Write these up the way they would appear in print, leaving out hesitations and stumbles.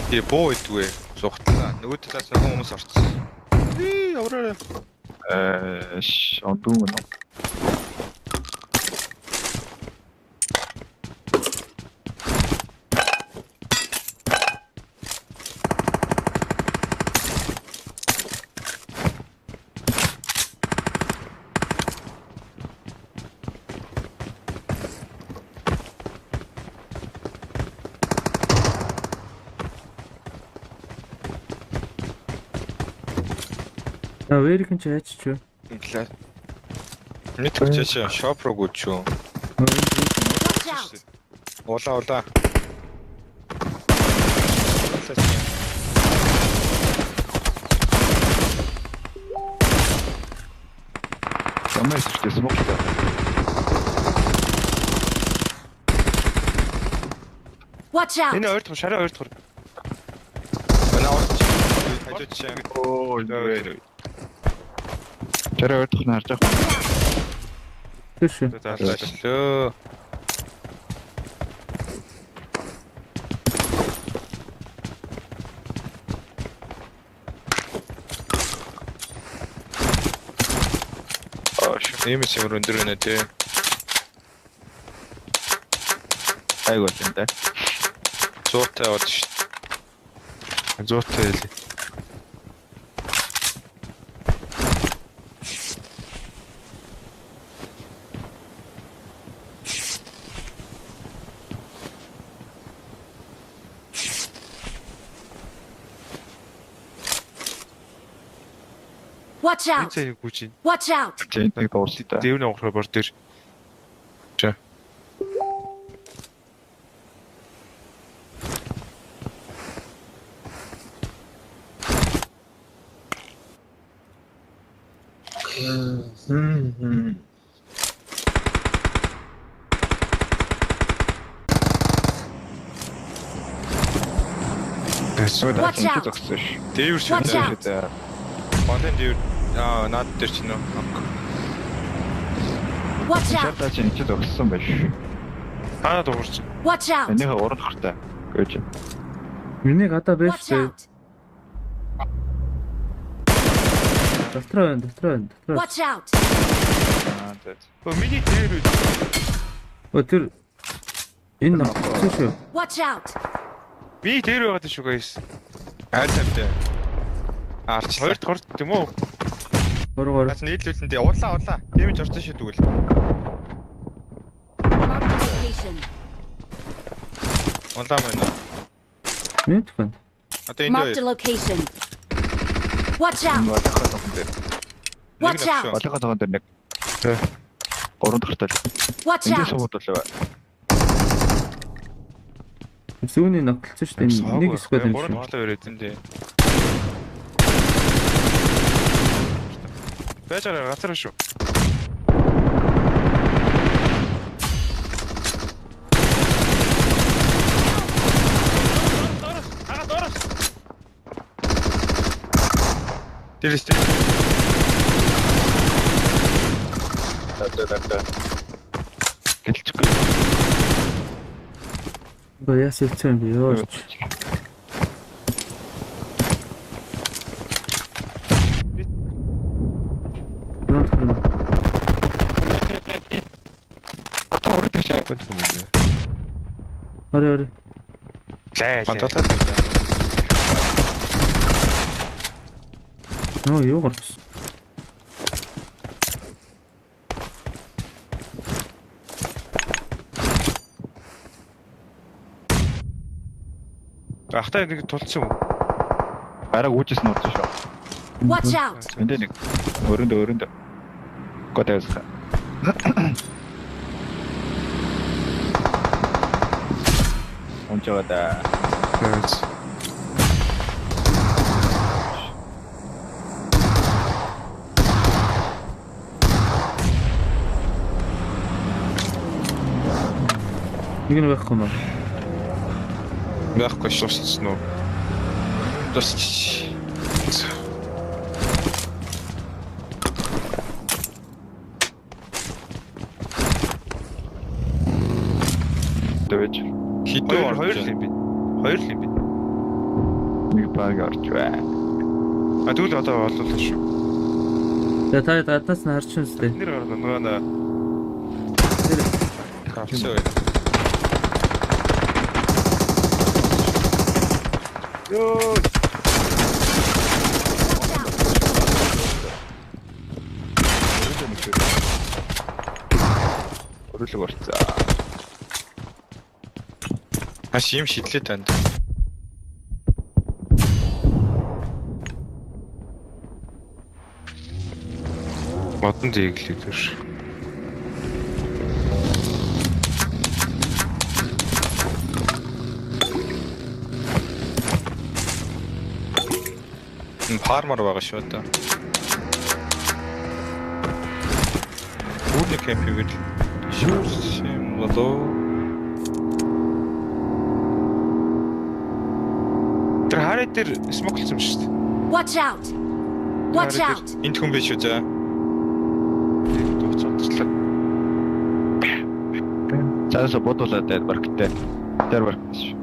Би боо идвэ. Сухтлаа. Нөгөө талаас нөгөө хүмүүс орцсон. Явраа. Ондуу мөн. Where can you hatch? Инглаа. Нэг төчөөч шоп руу гүйчүү. Watch out! Улаа. Самайс ихтэй смоктой. Watch out! Энэ хоёр дахь шараа хоёр дахь. Манай орч. Хажууч. Оо, тэрэ өртөх нь харж байгаа. Тэш. Тааллаа. Ийм юм өндөр байна тий. Айгуу л энэ. 100 таваад шүү. 100 тавил. Watch out! Эцэг гүжин. Watch out! Тэнийг дуурсан та. Дэвний авах бор дээр. Ча. Watch out! Дэвэр шүү Watch out! дээ. Контент дэвэр наад дээр чинь нөө. Watch out! Шатаа чинь ч зогссон байж. Хаа дуурч. Watch out! Энийхээ урд хартай. Гэж. Миний гадаа байж Watch тээ. out! Дотроо. Watch out! Миний дээр үү. Тэр энэ шүү. Watch out! Би дээр байгаад шүү guys. Айлтамтай. Арч хоёр дахь тийм үү? Гор. Бас нийлүүлэндээ улаа. Дэмж орсон шүү тэгвэл. Mark the location. Улаа мөн. Мэд хэн. Одоо энэ Mark the location. Watch out! Watch out! Батлага цагаан дээр нэг. Тэ. Урд хартай. Watch Энд out! суудлаа. Зүүнний ногтлцсон шүү дээ. Нэг сквад юм Гурван шүү. тоглоо өрөөд энэ. Бэжараа гацраа шүү. Тэрэстэ. Гэлчихгүй. Яас илцэн би ёо. Аре. Фантастик. Юу гарсан? Ахтай нэг тулцсан юм. Бараг үүжсэн нь урдсан шүү. Watch out! Энд нэг өрөндөө. Готоос. онжоод Нэг нь байхгүй маа. Байхгүй шууссан уу? Тосч. дэвэж Хитүү хоёр л юм би. Хоёр л юм би. Нэг баг орж байна. А тэгвэл одоо олуулаа шүү. За та гаднаас нь харж үзтээ. Нэр нөгөө нэ. Тэр Капсоо. Йоо. Өрөөлөг орцоо. Аш юм шидлээ танд. Модон зэглээ төрш. Фармер байгаа шүү дээ. Үүний кемпивэл шим болоо. Тэр хараа дээр смоклсон юм шүү дээ. Watch out! Watch out! Энд хүн биш үү за. Дуусчихлаа. Цаасаа бодуулаад дээр барктай. Тэр барктай шүү.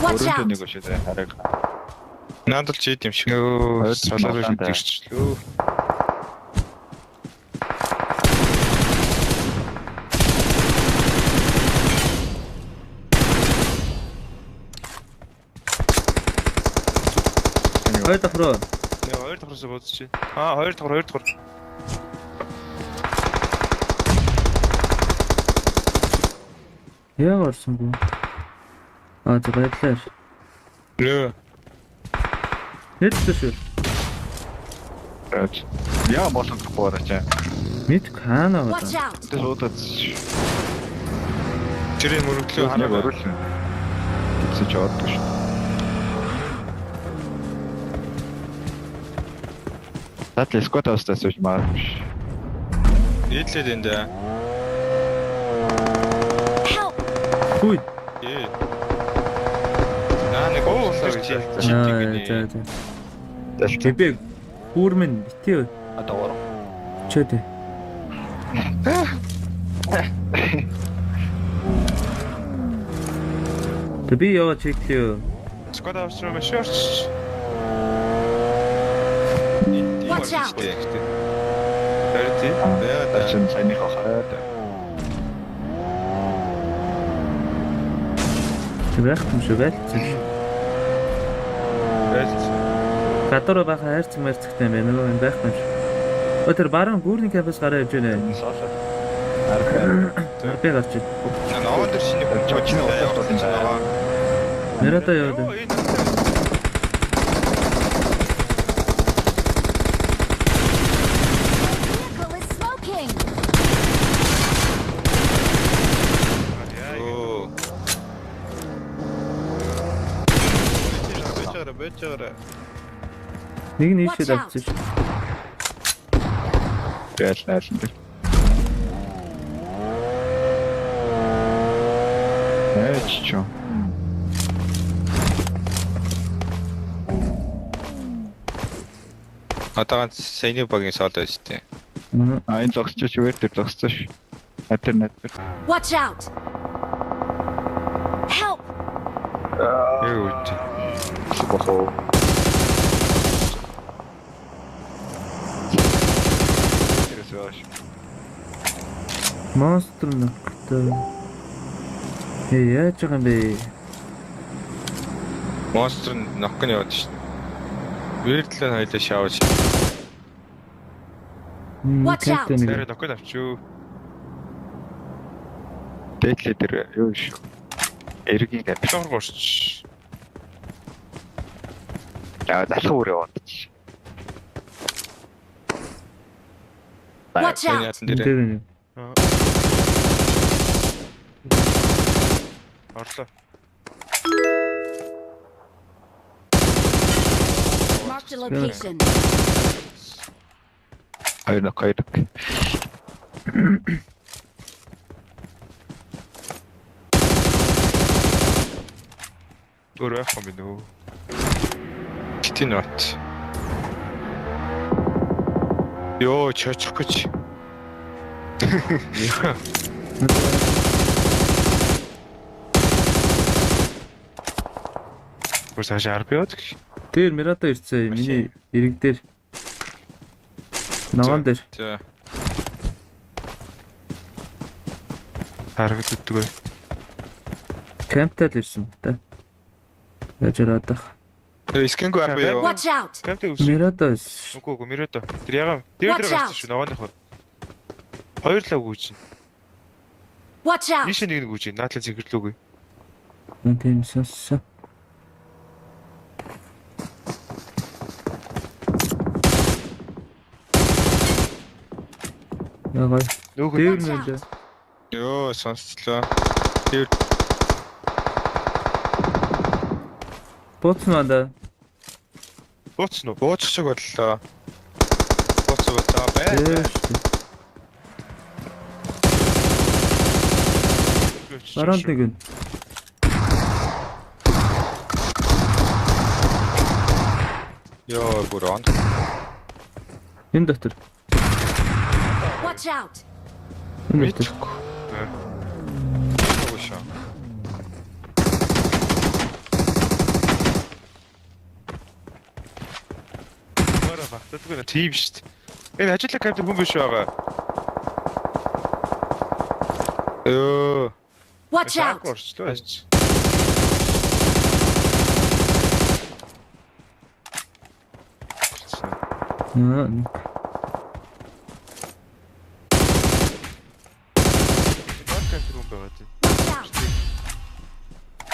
Watch Өрөөлөг out! нэг шүү дээ хараг. Надад ч ийм шиг. Өө, Хойд салаар малгайтай. ирчихлөө. хоёр дахь руу. Яа, хоёр дахь руу бодчих. Аа, хоёр дахь. Яг орсонгүй. Аа за баярлалаа. Нөө. Хэдтэй шүү. Яа болон боорооч. Мэд хаана Watch байгаа. out! Тэр суудад Тэрийн мөрөглөө яг хараа. өрөөлөн. Тэсэж ордог шүү. Татле скот австаас үгүй маа. Нийтлээд энэ. Help! Хүй. Ээ. Наа нэг уулаа гэж Аа хэлдэг. за. Дэлт Тэбэг хүүрмэн битээ адавар. чөдөө. Тэби яа чиглээ. Скот авсан юм шорч. Watch out. Тэрти. Яа, Тачин сайных хахаад. Тэгэх юм шүү байлцсан. Гадуур баха хайрцаг мэрцэгтэй байна нөгөө энэ байхгүй юм шүү. Тэр баруун гүүрний кампус гараа явж байна. Би гарч ир. Наваа дээр шинэ хүн Чочны удаа болсон байгаа. Нэрэтэ яваад. Vehicle is smoking! Бэчээрэ. Нэг нь ийшээ давцсан шүү. Яалсан дээр. Чё? Одоо саяны багийн соол байж тээ. Энэ зогсож чигээр тэр зогссон ш. Альтернатив. Watch out! Help! Юу үт. Бохоо. Тэрсэж. Монстр нөхдөй. Яаж байгаа юм бэ? Монстр нокк нь яваад шин. Вэрдлээ хоёлаа шавж. Watch out. Тэр нокк авчуу. Дэтлээ тэр юу ш. Эргийн гап. Шор горч. Яа залах үрээ яваад. Watch out! Яасан дээр. Тэр Орлоо. Mark the location. Айна кайдаг. Өөр байх юм бэ нөө. Тинот. Ёо, чочих гэж. Бүр цааш арбиод гэж. Тэр Мирато ирцээ. Миний ирэг дээр. Ногоон дээр. За. Харагддаг бай. Кемптэй л ирсэн та. Яаж яадаг. Скэнгүй арбаа ёо. Watch out! Кэмтэй үс. Мирато. Үгүй мөрөөдөө. Тэр ягаан. Тэр Watch гарсан out. шүү ногооных. Хоёрлаа гүйж. Watch out! Ийш нэг гүйж. Наадлаа зэхэрлүүгүй. Тийм сонссон. Ягаа. Нүүх. Дээр Watch нэлээ. Ёо, сонсчлоо. Тэр Боцноо. бууц нь буучих шиг боллоо. Бууцгаа за бай. Бараанд нэг нь. Ёо, бүр он. Энэ дотор. Watch out! Энэ дотор. Ууша. Мора багтдаг нь тийм шүү дээ. Энэ ажиллах камер хүн биш байгаа. Ёо. Watch out! Орчлоо. Аа. Watch out!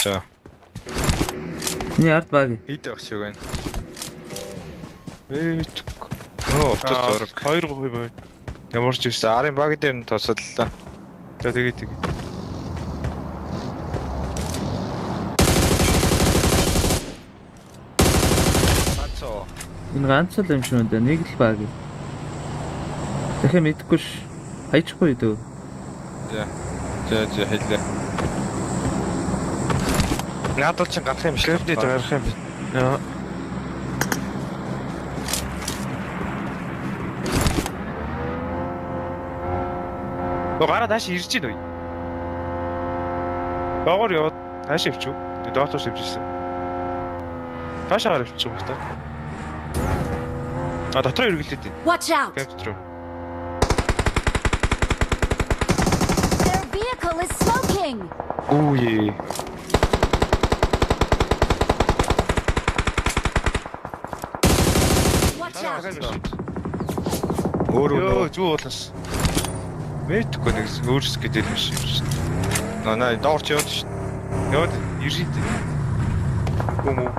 За, Миний арт баг. хэд байх шиг байна. Оо, автозорог. 2% байна. Ямар ч үс арын баг дээр нь тосоллоо. За тэгээд. Ацоо. Энэ ганц л юм шүү дээ. Нэг л баг. Дахиад мэдэхгүй ш. Хайчихгүй дөө. За хэлээ. Надад ч гарах юм шиг дээ гарах юм. Яа. Гараа дааш ирж гин үү? Доогоор яваад тааш өвчүү. Доктор шивжсэн. Тааш гараа өвчих юм байна. А дотроо эргэлдээд байна. Watch out! Дотроо. Their vehicle is smoking! Оо е. Watch out! Өөрөө зүү болоос. Мэдгүй нэг өөрс гэдэг юм шиг. Наа доорч яваад ш. Яваад ирээд. Гүм үү.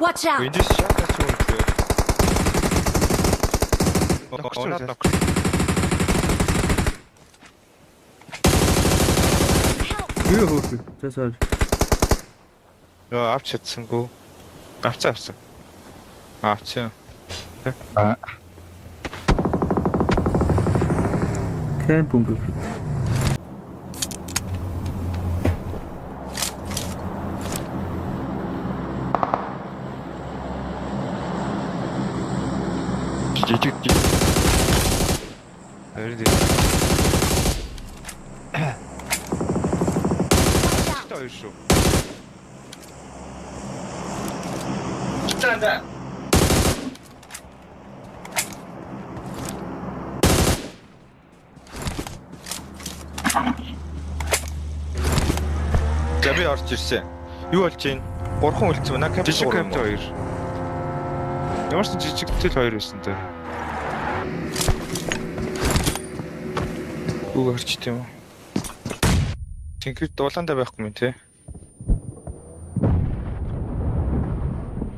Watch out! Эндээс шатаач юм дээ. Юу хөөх. Тэсэл. Яа авч чадсангүй. Авцсан. Авцсан. Кэмп өнгө. Жижиг Харин хоёр шүү. Чанга. Заби орж ирсэн. Юу болж байна? 3 хүн үлдсэн байна. Жижиг камт 2. Ямар ч жижигтэл 2 байсан даа. Үг орчт юм уу? Тинкер дуулаандаа байхгүй юм те.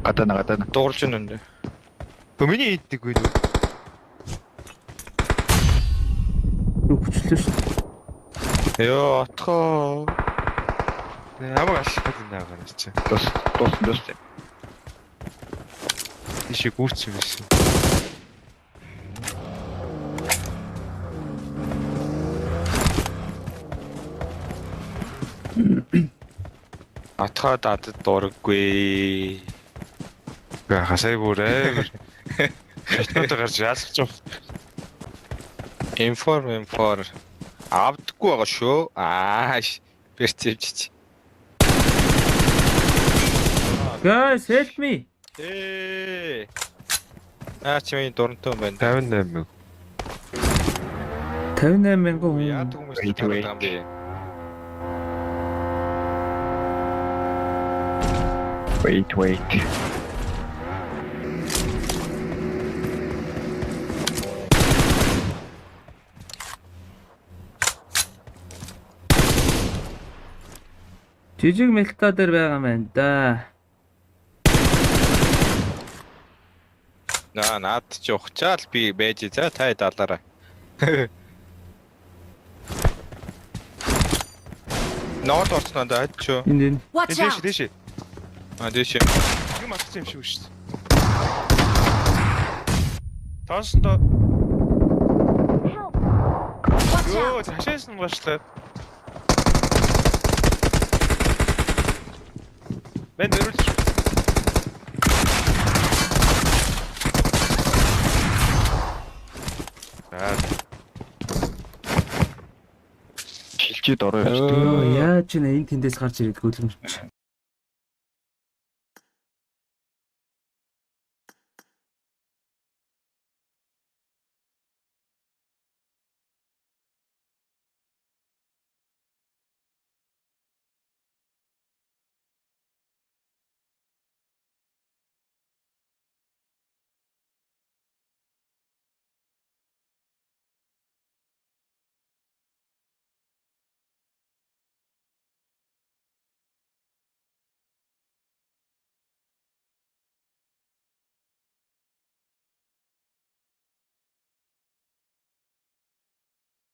гадаа Дуурж байна энэ. Миний иддэг үү? Юу хүчлээ шүү. Ёо, отхоо. Ямар алхах юм байгаа юм чи. Тус. Ишиг гүрцсэн байсан. Атхаа дад дурггүй. Хасай бүр амар. Хатнуудаа гарч яасч жоо. Inform. Авдаггүй байгаа шүү. Перцевчич. Guys, help me. Чимээ дурнтай юм байна. 58 58,000 хүн. Яадаг хүмүүс тараад байгаа юм бэ? Wait. Жижиг мэлта дээр байгаа юм байна да. Наад ч ухчаал би байж за та далаараа. Ноод орцноо даа ч. Энд Watch out! Дэшээ. Дэшээ. Юм авчих юм шиг шүү дээ. Тоосон Watch Йоо, out! хашаас нь башлаа. Мен нэрүүлж. Шилжид ороо явж. Йоо, яаж ч энэ тэндээс гарч ирээд гүйлэмж.